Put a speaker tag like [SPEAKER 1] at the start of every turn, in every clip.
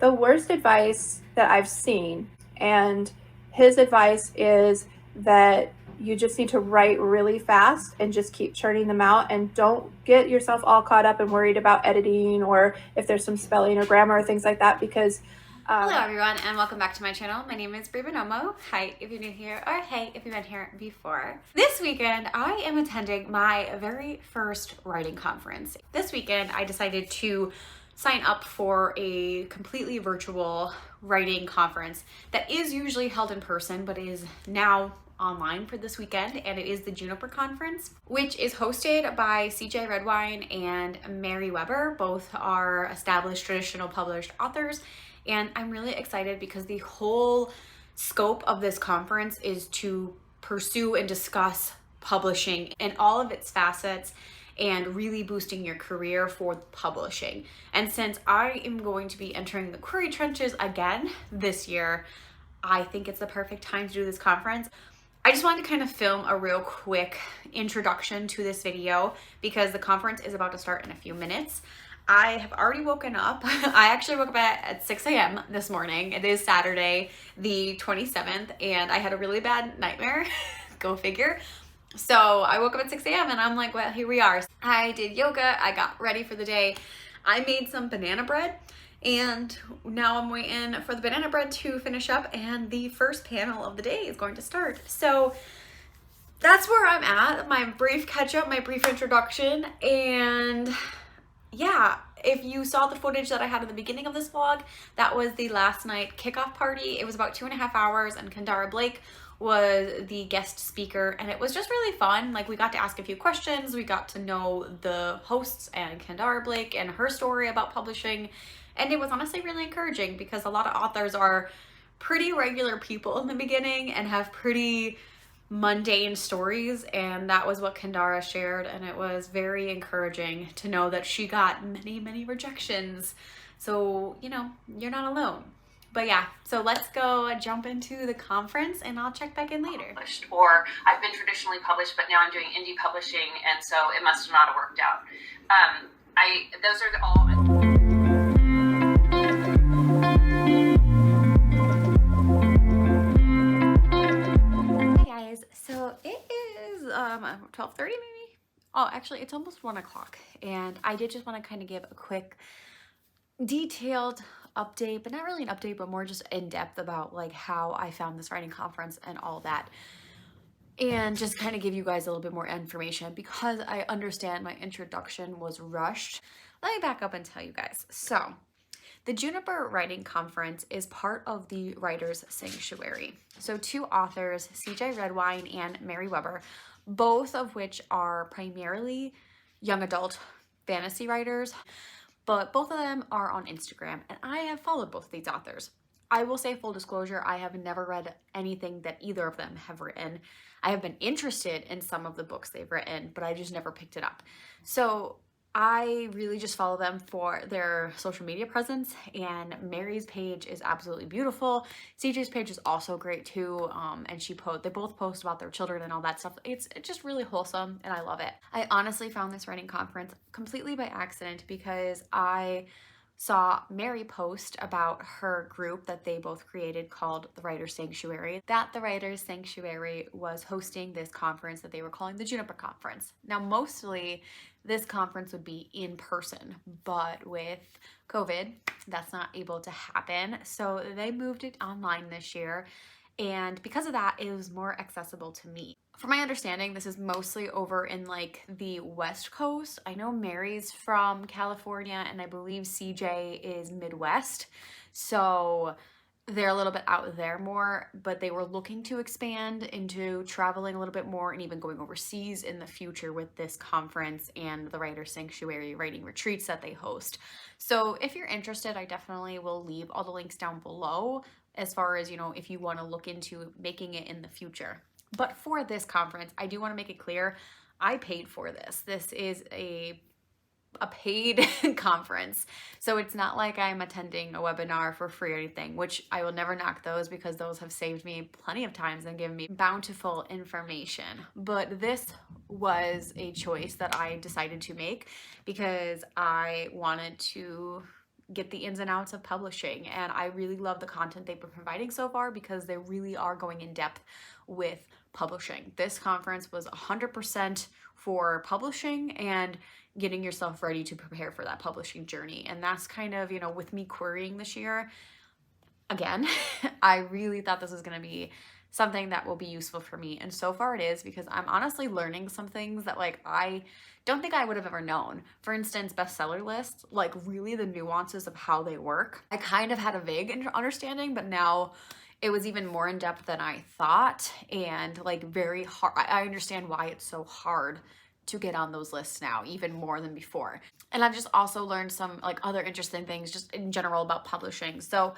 [SPEAKER 1] the worst advice that I've seen, and his advice is that you just need to write really fast and just keep churning them out, and don't get yourself all caught up and worried about editing or if there's some spelling or grammar or things like that, because
[SPEAKER 2] Hello everyone, and welcome back to my channel. My name is Bree Buonomo. Hi if you're new here, or hey if you've been here before. This weekend I am attending my very first writing conference. This weekend I decided to sign up for a completely virtual writing conference that is usually held in person but is now online for this weekend, and it is the Juniper Conference, which is hosted by Redwine and Mary Weber. Both are established traditional published authors, and I'm really excited because the whole scope of this conference is to pursue and discuss publishing in all of its facets and really boosting your career for publishing. And since I am going to be entering the query trenches again this year, I think it's the perfect time to do this conference. I just wanted to kind of film a real quick introduction to this video because the conference is about to start in a few minutes. I have already woken up. I actually woke up at 6 a.m. this morning. It is Saturday, the 27th, and I had a really bad nightmare. Go figure. So I woke up at 6 a.m. and I'm like, well, here we are. I did yoga. I got ready for the day. I made some banana bread, and now I'm waiting for the banana bread to finish up, and the first panel of the day is going to start. So that's where I'm at. My brief catch up, my brief introduction, and yeah, if you saw the footage that I had at the beginning of this vlog, that was the last night kickoff party. It was about 2.5 hours, and Kendara Blake was the guest speaker, and it was just really fun. Like, we got to ask a few questions, we got to know the hosts and Kendara Blake and her story about publishing, and it was honestly really encouraging because a lot of authors are pretty regular people in the beginning and have pretty mundane stories, and that was what Kendara shared, and it was very encouraging to know that she got many rejections. So, you know, you're not alone. But yeah, so let's go jump into the conference, and I'll check back in later. Or I've been traditionally published, but now I'm doing indie publishing, and so it must not have worked out. Those are all. So it is 12:30 maybe. Oh, actually it's almost 1 o'clock, and I did just want to kind of give a quick detailed update, but not really an update, but more just in depth about like how I found this writing conference and all that, and just kind of give you guys a little bit more information because I understand my introduction was rushed. Let me back up and tell you guys. So the Juniper Writing Conference is part of the Writers' Sanctuary. So two authors, Redwine and Mary Weber, both of which are primarily young adult fantasy writers, but both of them are on Instagram, and I have followed both of these authors. I will say, full disclosure, I have never read anything that either of them have written. I have been interested in some of the books they've written, but I just never picked it up. So I really just follow them for their social media presence, and Mary's page is absolutely beautiful. CJ's page is also great too, and they both post about their children and all that stuff. It's just really wholesome, and I love it. I honestly found this writing conference completely by accident because I saw Mary post about her group that they both created called the Writers' Sanctuary, that the Writers' Sanctuary was hosting this conference that they were calling the Juniper Conference. Now, mostly this conference would be in person, but with COVID, that's not able to happen. So they moved it online this year, and because of that, it was more accessible to me. From my understanding, this is mostly over in like the West Coast. I know Mary's from California, and I believe CJ is Midwest. So they're a little bit out there more, but they were looking to expand into traveling a little bit more and even going overseas in the future with this conference and the Writers' Sanctuary writing retreats that they host. So if you're interested, I definitely will leave all the links down below as far as, you know, if you want to look into making it in the future. But for this conference, I do want to make it clear, I paid for this. This is a paid conference. So it's not like I'm attending a webinar for free or anything, which I will never knock those because those have saved me plenty of times and given me bountiful information. But this was a choice that I decided to make because I wanted to get the ins and outs of publishing. And I really love the content they've been providing so far because they really are going in depth with publishing. This conference was 100% for publishing and getting yourself ready to prepare for that publishing journey. And that's kind of, with me querying this year, again, I really thought this was going to be something that will be useful for me. And so far it is, because I'm honestly learning some things that like I don't think I would have ever known. For instance, bestseller lists, like really the nuances of how they work. I kind of had a vague understanding, but now it was even more in depth than I thought, and like very hard. I understand why it's so hard to get on those lists now, even more than before. And I've just also learned some like other interesting things just in general about publishing. So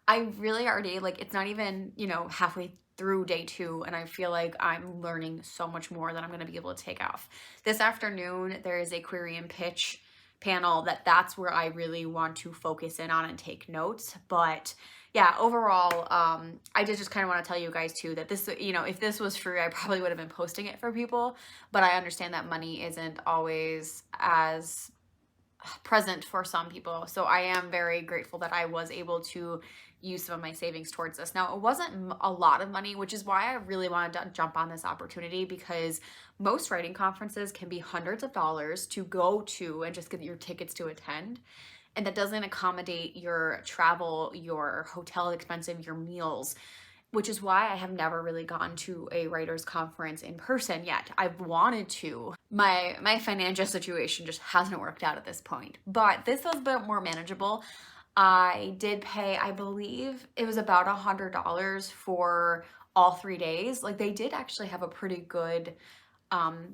[SPEAKER 2] I really already, like, it's not even, halfway through day 2, and I feel like I'm learning so much more that I'm going to be able to take off. This afternoon, there is a query and pitch panel that's where I really want to focus in on and take notes. But yeah, overall, I did just kind of want to tell you guys too that this, if this was free, I probably would have been posting it for people, but I understand that money isn't always as present for some people. So I am very grateful that I was able to use some of my savings towards this. Now, it wasn't a lot of money, which is why I really wanted to jump on this opportunity, because most writing conferences can be hundreds of dollars to go to and just get your tickets to attend. And that doesn't accommodate your travel, your hotel expenses, your meals, which is why I have never really gone to a writers conference in person yet. I've wanted to. My financial situation just hasn't worked out at this point, but this was a bit more manageable. I did pay, I believe it was about $100 for all 3 days. Like, they did actually have a pretty good,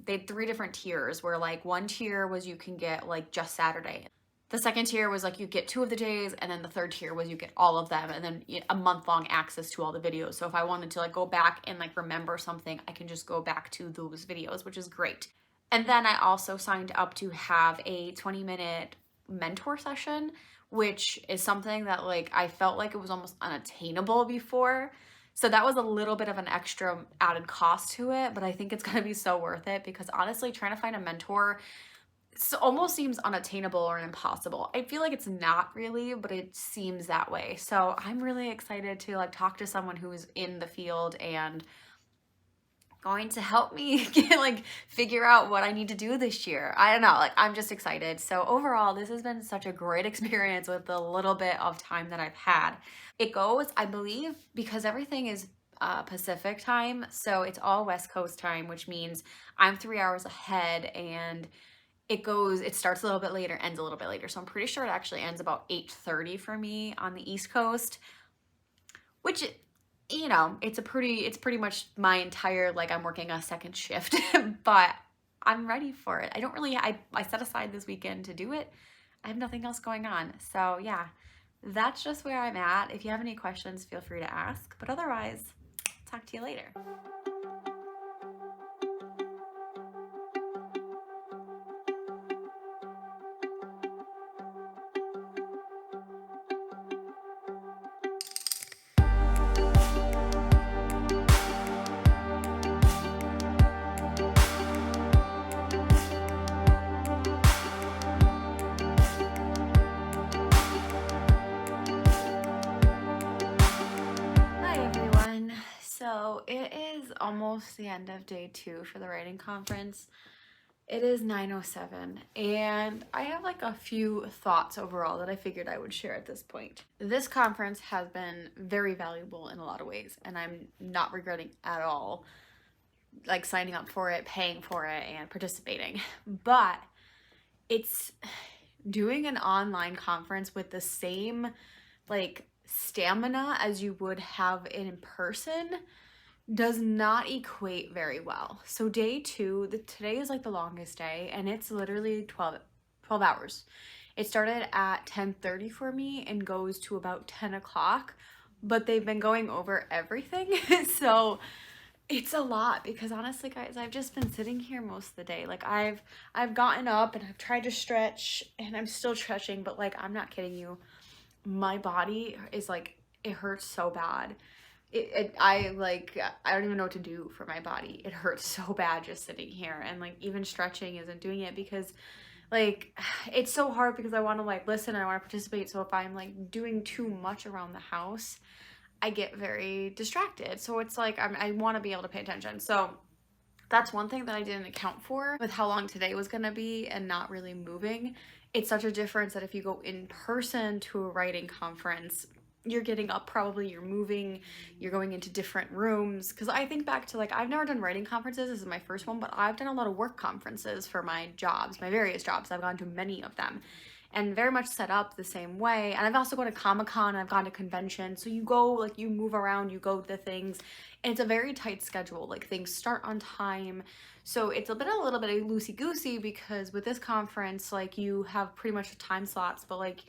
[SPEAKER 2] they had 3 different tiers where like one tier was you can get like just Saturday. The second tier was like you get 2 of the days, and then the third tier was you get all of them, and then a month-long access to all the videos. So if I wanted to like go back and like remember something, I can just go back to those videos, which is great. And then I also signed up to have a 20-minute mentor session, which is something that like I felt like it was almost unattainable before. So that was a little bit of an extra added cost to it, but I think it's gonna be so worth it, because honestly, trying to find a mentor almost seems unattainable or impossible. I feel like it's not really, but it seems that way. So I'm really excited to like talk to someone who is in the field and going to help me like figure out what I need to do this year. I don't know, like I'm just excited. So overall, this has been such a great experience with the little bit of time that I've had. It goes, I believe, because everything is Pacific time, so it's all West Coast time, which means I'm 3 hours ahead, and it starts a little bit later, ends a little bit later. So I'm pretty sure it actually ends about 8:30 for me on the East Coast, which, it's pretty much my entire, like, I'm working a second shift, but I'm ready for it. I set aside this weekend to do it. I have nothing else going on. So yeah, that's just where I'm at. If you have any questions, feel free to ask, but otherwise, talk to you later. So it is almost the end of day 2 for the writing conference. It is 9:07, and I have like a few thoughts overall that I figured I would share at this point. This conference has been very valuable in a lot of ways, and I'm not regretting at all like signing up for it, paying for it, and participating. But it's doing an online conference with the same like stamina as you would have in person does not equate very well. So day 2, today is like the longest day, and it's literally 12 hours. It started at 10:30 for me and goes to about 10 o'clock, but they've been going over everything. So it's a lot, because honestly, guys, I've just been sitting here most of the day. Like I've gotten up and I've tried to stretch, and I'm still stretching, but like, I'm not kidding you. My body is like, it hurts so bad. I don't even know what to do for my body. It hurts so bad just sitting here, and like even stretching isn't doing it, because like, it's so hard because I want to like listen and I want to participate. So if I'm like doing too much around the house, I get very distracted. So it's like I want to be able to pay attention. So that's one thing that I didn't account for with how long today was going to be and not really moving. It's such a difference that if you go in person to a writing conference, you're getting up, probably you're moving, you're going into different rooms. Because I think back to like, I've never done writing conferences, this is my first one, but I've done a lot of work conferences for my jobs, my various jobs. I've gone to many of them and very much set up the same way. And I've also gone to Comic-Con, I've gone to conventions. So you go, like, you move around, you go to things, and it's a very tight schedule. Like, things start on time. So it's a little bit loosey-goosey, because with this conference, like, you have pretty much time slots, but like,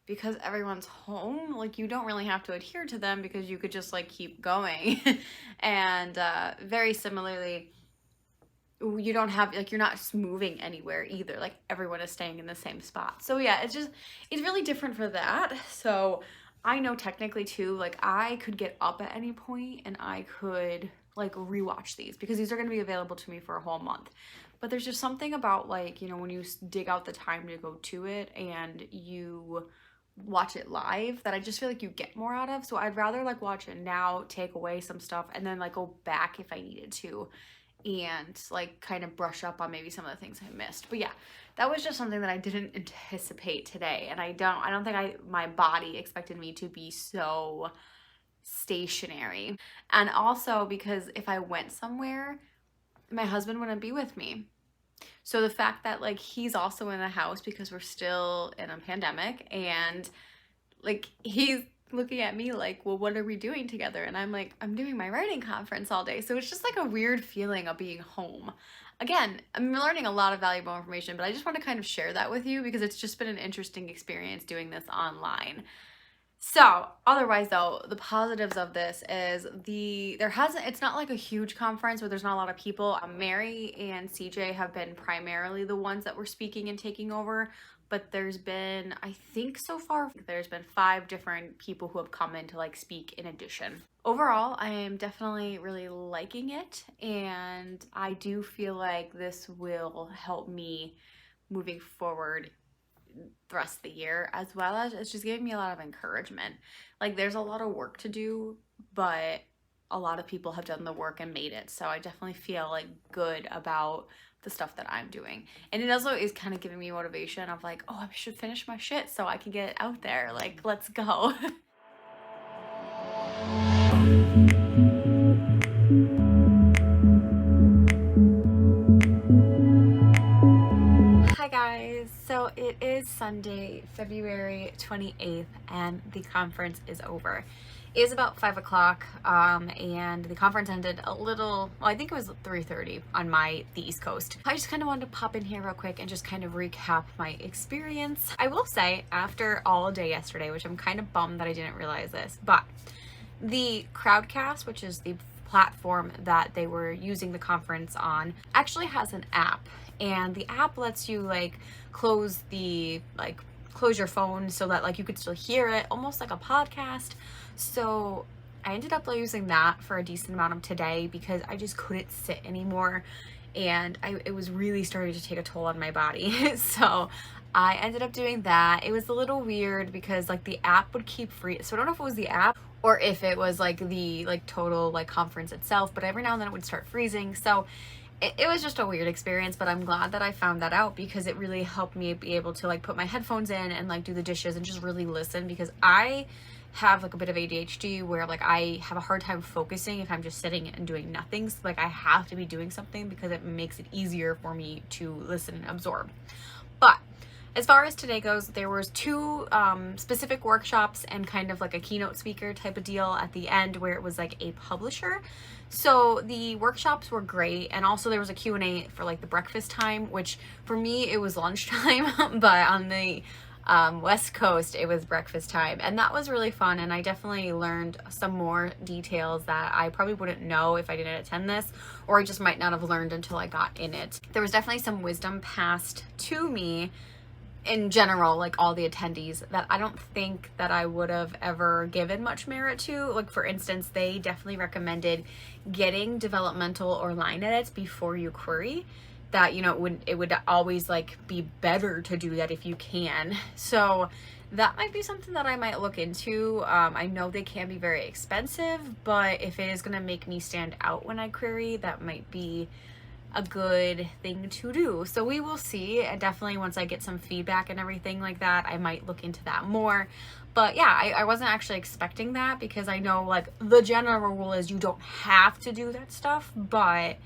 [SPEAKER 2] because everyone's home, like, you don't really have to adhere to them because you could just like keep going. And very similarly, you don't have, like, you're not moving anywhere either. Like, everyone is staying in the same spot. So yeah, it's really different for that. So I know technically too, like, I could get up at any point and I could like rewatch these, because these are going to be available to me for a whole month. But there's just something about, like, you know, when you dig out the time to go to it and you watch it live, that I just feel like you get more out of. So I'd rather like watch it now, take away some stuff, and then like go back if I needed to, and like kind of brush up on maybe some of the things I missed. But yeah, that was just something that I didn't anticipate today. And I don't think my body expected me to be so stationary. And also because if I went somewhere, my husband wouldn't be with me. So the fact that like he's also in the house because we're still in a pandemic, and like he's looking at me like, well, what are we doing together? And I'm like, I'm doing my writing conference all day. So it's just like a weird feeling of being home. Again, I'm learning a lot of valuable information, but I just want to kind of share that with you because it's just been an interesting experience doing this online. So otherwise though, the positives of this is it's not like a huge conference where there's not a lot of people. Mary and CJ have been primarily the ones that were speaking and taking over, but there's been, I think so far, there's been 5 different people who have come in to like speak in addition. Overall, I am definitely really liking it, and I do feel like this will help me moving forward the rest of the year, as well as it's just giving me a lot of encouragement. Like, there's a lot of work to do, but a lot of people have done the work and made it, so I definitely feel like good about the stuff that I'm doing. And it also is kind of giving me motivation of like, oh, I should finish my shit so I can get it out there. Like, let's go. Hi guys, so it is Sunday, February 28th, and the conference is over. It is about 5 o'clock, and the conference ended a little, well, I think it was 3:30 on the East Coast. I just kind of wanted to pop in here real quick and just kind of recap my experience. I will say, after all day yesterday, which I'm kind of bummed that I didn't realize this, but the Crowdcast, which is the platform that they were using the conference on, actually has an app, and the app lets you like close your phone so that like you could still hear it, almost like a podcast. So I ended up using that for a decent amount of today because I just couldn't sit anymore, and it was really starting to take a toll on my body. So I ended up doing that. It was a little weird because like the app would keep free, so I don't know if it was the app or if it was like the total like conference itself, but every now and then it would start freezing. So it was just a weird experience, but I'm glad that I found that out because it really helped me be able to like put my headphones in and like do the dishes and just really listen, because I have like a bit of ADHD where like I have a hard time focusing if I'm just sitting and doing nothing. So like I have to be doing something because it makes it easier for me to listen and absorb. But as far as today goes, there was 2 specific workshops and kind of like a keynote speaker type of deal at the end where it was like a publisher. So the workshops were great, and also there was a Q&A for like the breakfast time, which for me it was lunchtime, but on the West Coast it was breakfast time, and that was really fun, and I definitely learned some more details that I probably wouldn't know if I didn't attend this, or I just might not have learned until I got in it. There was definitely some wisdom passed to me in general, like all the attendees, that I don't think that I would have ever given much merit to. Like, for instance, they definitely recommended getting developmental or line edits before you query, that, you know, it would always like be better to do that if you can. So that might be something that I might look into. I know they can be very expensive, but if it is going to make me stand out when I query, that might be a good thing to do. So we will see. And definitely once I get some feedback and everything like that, I might look into that more. But yeah, I wasn't actually expecting that, because I know like the general rule is you don't have to do that stuff, but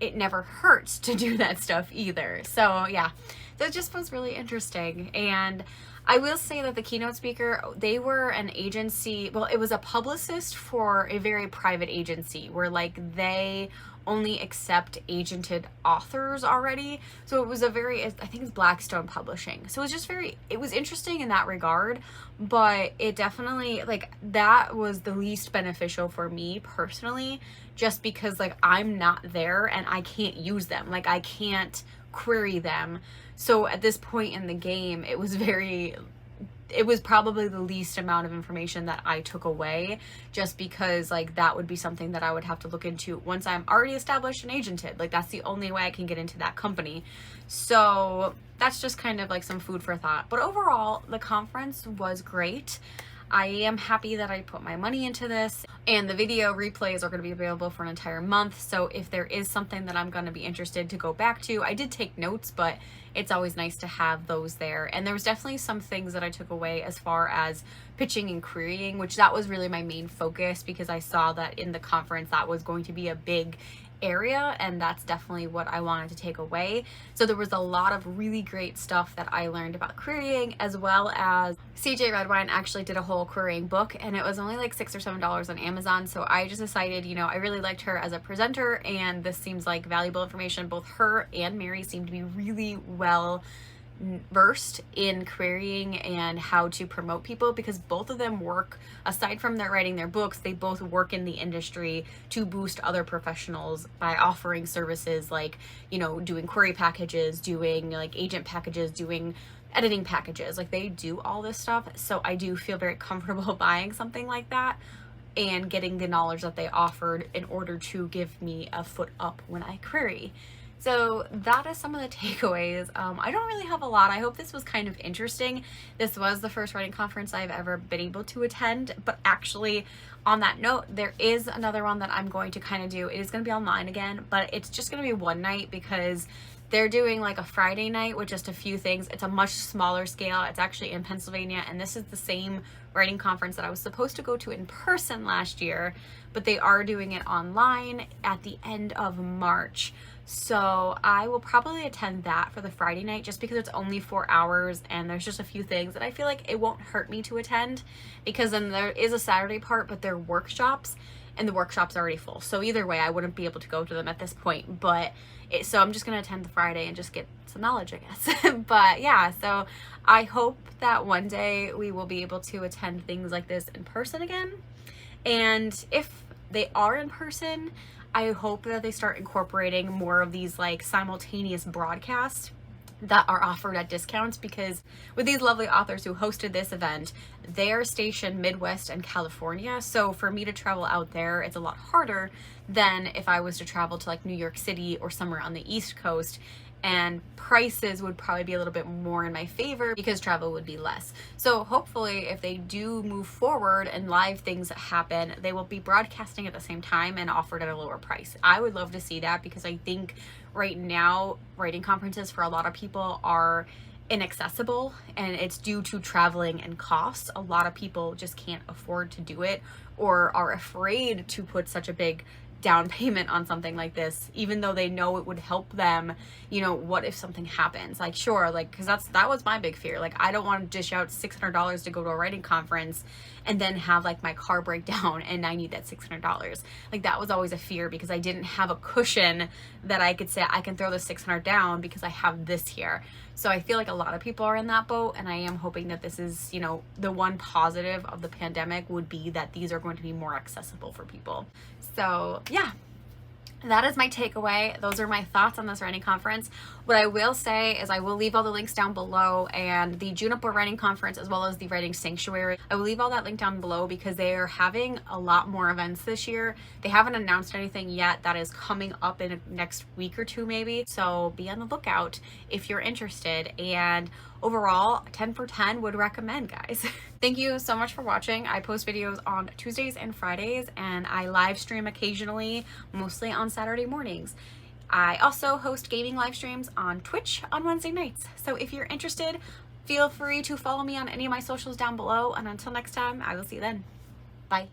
[SPEAKER 2] it never hurts to do that stuff either. So yeah, that just was really interesting. And I will say that the keynote speaker, they were an agency, well, it was a publicist for a very private agency where like they only accept agented authors already. So it was a very, I think it's Blackstone Publishing. So it was just it was interesting in that regard, but it definitely, like, that was the least beneficial for me personally, just because like I'm not there and I can't use them. Like I can't query them. So at this point in the game, it was probably the least amount of information that I took away, just because like that would be something that I would have to look into once I'm already established and agented. Like that's the only way I can get into that company. So that's just kind of like some food for thought. But overall, the conference was great. I am happy that I put my money into this, and the video replays are going to be available for an entire month. So if there is something that I'm going to be interested to go back to, I did take notes, but it's always nice to have those there. And there was definitely some things that I took away as far as pitching and querying, which that was really my main focus, because I saw that in the conference that was going to be a big area, and that's definitely what I wanted to take away. So there was a lot of really great stuff that I learned about querying, as well as CJ Redwine actually did a whole querying book, and it was only like $6 or $7 on Amazon. So I just decided, you know, I really liked her as a presenter, and this seems like valuable information. Both her and Mary seem to be really well versed in querying and how to promote people, because both of them work, aside from their writing their books, they both work in the industry to boost other professionals by offering services like, you know, doing query packages, doing like agent packages, doing editing packages. Like they do all this stuff. So I do feel very comfortable buying something like that and getting the knowledge that they offered in order to give me a foot up when I query. So that is some of the takeaways. I don't really have a lot. I hope this was kind of interesting. This was the first writing conference I've ever been able to attend, but actually on that note, there is another one that I'm going to kind of do. It is going to be online again, but it's just going to be one night, because they're doing like a Friday night with just a few things. It's a much smaller scale. It's actually in Pennsylvania, and this is the same writing conference that I was supposed to go to in person last year, but they are doing it online at the end of March. So I will probably attend that for the Friday night, just because it's only 4 hours and there's just a few things that I feel like it won't hurt me to attend, because then there is a Saturday part, but they're workshops and the workshop's already full. So either way, I wouldn't be able to go to them at this point, but so I'm just going to attend the Friday and just get some knowledge, I guess. But yeah, so I hope that one day we will be able to attend things like this in person again. And if they are in person, I hope that they start incorporating more of these like simultaneous broadcasts that are offered at discounts, because with these lovely authors who hosted this event, they are stationed Midwest and California. So for me to travel out there, it's a lot harder than if I was to travel to like New York City or somewhere on the East Coast. And prices would probably be a little bit more in my favor because travel would be less. So hopefully if they do move forward and live things happen, they will be broadcasting at the same time and offered at a lower price. I would love to see that, because I think right now writing conferences for a lot of people are inaccessible, and it's due to traveling and costs. A lot of people just can't afford to do it, or are afraid to put such a big down payment on something like this, even though they know it would help them. You know, what if something happens? Like, sure, like, because that was my big fear. Like, I don't want to dish out $600 to go to a writing conference and then have like my car break down and I need that $600. Like, that was always a fear, because I didn't have a cushion that I could say I can throw the $600 down because I have this here. So I feel like a lot of people are in that boat, and I am hoping that this is, you know, the one positive of the pandemic would be that these are going to be more accessible for people. So yeah, that is my takeaway. Those are my thoughts on this writing conference. What I will say is I will leave all the links down below, and the Juniper Writing Conference as well as the Writing Sanctuary. I will leave all that link down below because they are having a lot more events this year. They haven't announced anything yet that is coming up in the next week or two maybe. So be on the lookout if you're interested. And overall, 10 for 10 would recommend, guys. Thank you so much for watching. I post videos on Tuesdays and Fridays, and I live stream occasionally, mostly on Saturday mornings. I also host gaming live streams on Twitch on Wednesday nights. So if you're interested, feel free to follow me on any of my socials down below. And until next time, I will see you then. Bye.